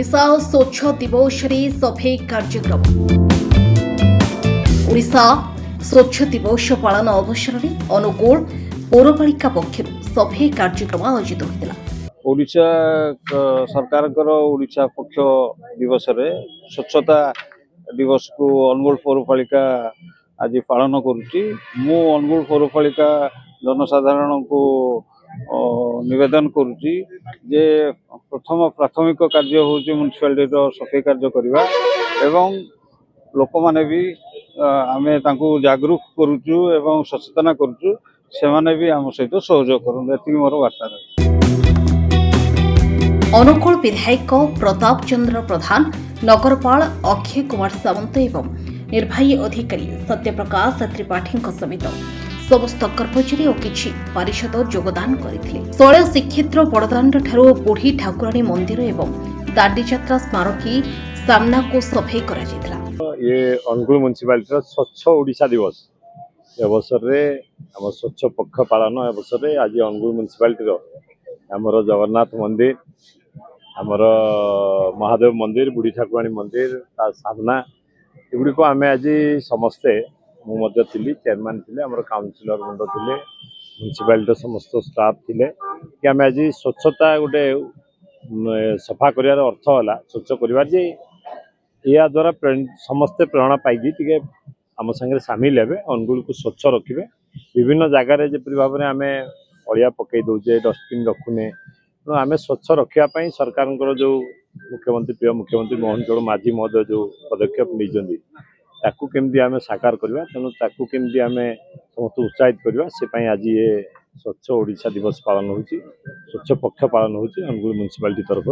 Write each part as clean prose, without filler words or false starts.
ओडिशा स्वच्छ दिवस सफेई कार्यक्रम ओडिशा स्वच्छ दिवस पालन अवसर में अनुगुल पौरपालिका पक्षर सफेई कार्यक्रम आयोजित होता। ओडिशा सरकार ओडिशा पक्ष दिवस रे स्वच्छता दिवस को अनुगुल पौरपालिका आज पालन करुच्ची। मु अनुगुल पौरपालिका जनसाधारण को निवेदन करुच्ची जे प्रथम प्राथमिक कार्य होची म्युनिसिपालिटी सफाई कार्य करवा एवं लोक माने भी आमे तांको जागरूक करुचु एवं सचेतना करुचु से माने भी आम सहित सहयोग करन एति मोर वार्ता रही। अनुगुल विधायक प्रताप चंद्र प्रधान, नगरपाल अक्षय कुमार सामंत एवं निर्वाही अधिकारी सत्यप्रकाश त्रिपाठी समेत समस्त कर्मचारी और किछि पारिषद योगदान करथिले। शैल श्रीक्षेत्र बड़दाण्ड ठारू बुढ़ी ठाकुराणी मंदिर एवं दांडी यात्रा स्मारकी सामना को सफाई करा जायतिला। ये अनुगुल म्युनिसिपालिटी स्वच्छ ओडिशा दिवस अवसर रे हम स्वच्छ पक्ष पालन अवसर रे आज अनुगुल म्युनिसिपालिटी हमर जगन्नाथ मंदिर, हमर महादेव मंदिर, बुढ़ी ठाकुराणी मंदिर सामना एगुड़ी को आम आज समस्ते मुझे चेयरमैन थे, आम काउंसिलर मुंड थे, म्युनिसिपालिटी समस्त स्टाफ थे कि आम आज स्वच्छता गोटे सफा कर अर्थ है स्वच्छ कर या द्वारा समस्ते प्रेरणा पाई टे आम सागर सामिल हे अनुगुल को स्वच्छ रखिए। विभिन्न जगार जपरी भाव में आम अलिया पकई दौचे डस्टबिन रखुने तो आम स्वच्छ रखापी सरकार जो मुख्यमंत्री प्रिय मुख्यमंत्री मोहन चरण माझी महोदय जो पदक्षेप नहीं ताकू केमती आम साकार करवा तेणु ताकू केमती आम समस्त उत्साहित करवा से आज ये स्वच्छ ओडिशा दिवस पालन होची, स्वच्छ पक्ष पालन होची अनुगुल म्युनिसिपालिटी तरफ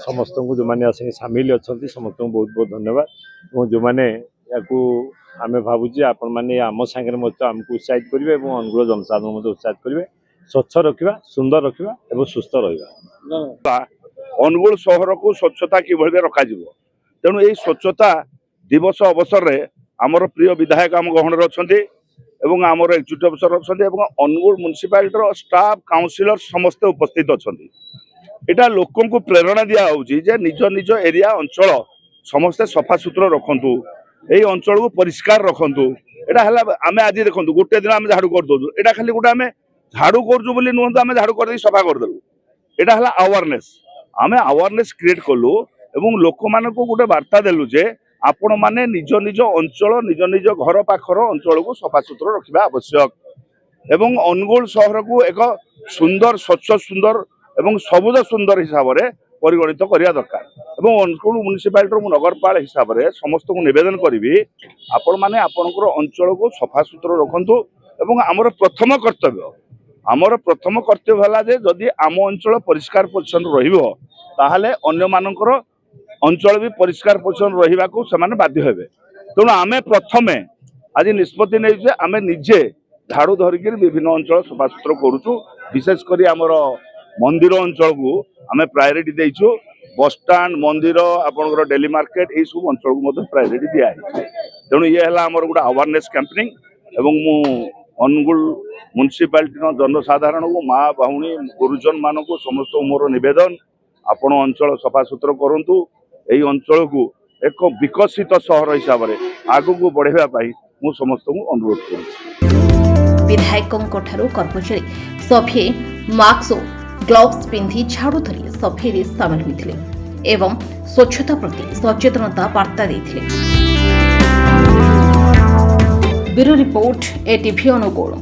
समस्त को जो मैंने आसिक सामिल अच्छा समस्त को बहुत बहुत धन्यवाद। और जो मैंने या आम भावुँ आपण मैंने आम सागर आमको उत्साहित करेंगे और अनुगुल जनसाधारण उत्साहित करेंगे स्वच्छ रखा, सुंदर रखा और सुस्थ रहा। अनुगुल सहर को स्वच्छता किभली रखा तेणु यही स्वच्छता दिवस अवसर रे आमर प्रिय विधायक आम गहन अच्छा एवं आमर एक्जिक्यूटिव अफिसर अच्छा अनुगुल म्युनिसिपालिटी स्टाफ काउंसिलर समस्ते उपस्थित अच्छा। यहाँ लोक प्रेरणा दिखाई जे निज निज एरिया अंचल समस्ते सफा सुतरा रखु, यही अंचल को परिष्कार रखु। यहाँ आम आज देखो गोटे दिन आम झाड़ू कर दो, यहाँ खाली गोटे आम झाड़ू कर नुहत आम झाड़ू कर सफा करदेलु। यहाँ है अवेयरनेस, आम अवेयरनेस क्रिएट कलु एवं लोक मान गोटे वार्ता देलु जे आपण माने निज निज अंचल निज निज घर पाखर अंचल को सफा सुतरा रखा आवश्यक एवं अनुगुल सहर को एक सुंदर स्वच्छ सुंदर एवं सबुज सुंदर हिसाब से परिगणित करने दरकार। एवं अनुगुल म्युनिसिपालिटी नगरपाल हिसाब से समस्त को निवेदन करी आपण माने आपणकर अंचल को सफा सुतरा रखु। एवं आमर प्रथम कर्तव्य है जदि आम अंचल परिष्कार परिच्छन्न रहिबो ताहाले अन्य मानकर अंचल भी परिष्कार परिच्छन्न रहिबा को समान बाध्य हेबे। तेणु आमे प्रथमे आज निष्पत्ति नहीं आमे निजे झाड़ू धरिक विभिन्न अंचल सफा सुतरा करुचु। विशेषकर आमर मंदिर अंचल को आमे प्रायोरिटी देइछु। बस स्टाण्ड मंदिर आपनकर डेली मार्केट यही सब अंचल को मध्य प्रायोरिटी दिया है। तेणु ये है आमर गोटे अवेयरनेस कैंपेनिंग एवं मु अनुगुल म्युनिसिपालिटी जनसाधारण को माँ भौणी गुरुजन मान को समस्त मोर निवेदन आपण अंचल सफा सुतरा करंतु। यही अंचल को एक विकसित सहर हिसाब से आगु को बढ़ाई मु समस्त को अनुरोध करूँ। विधायकों कर्मचारी सफे मास्क और ग्लोव्स पिंधि झाड़ू धरी सफेई सामिल होते एवं स्वच्छता प्रति सचेतनता वार्ता देते। Bureau report ATV Angul.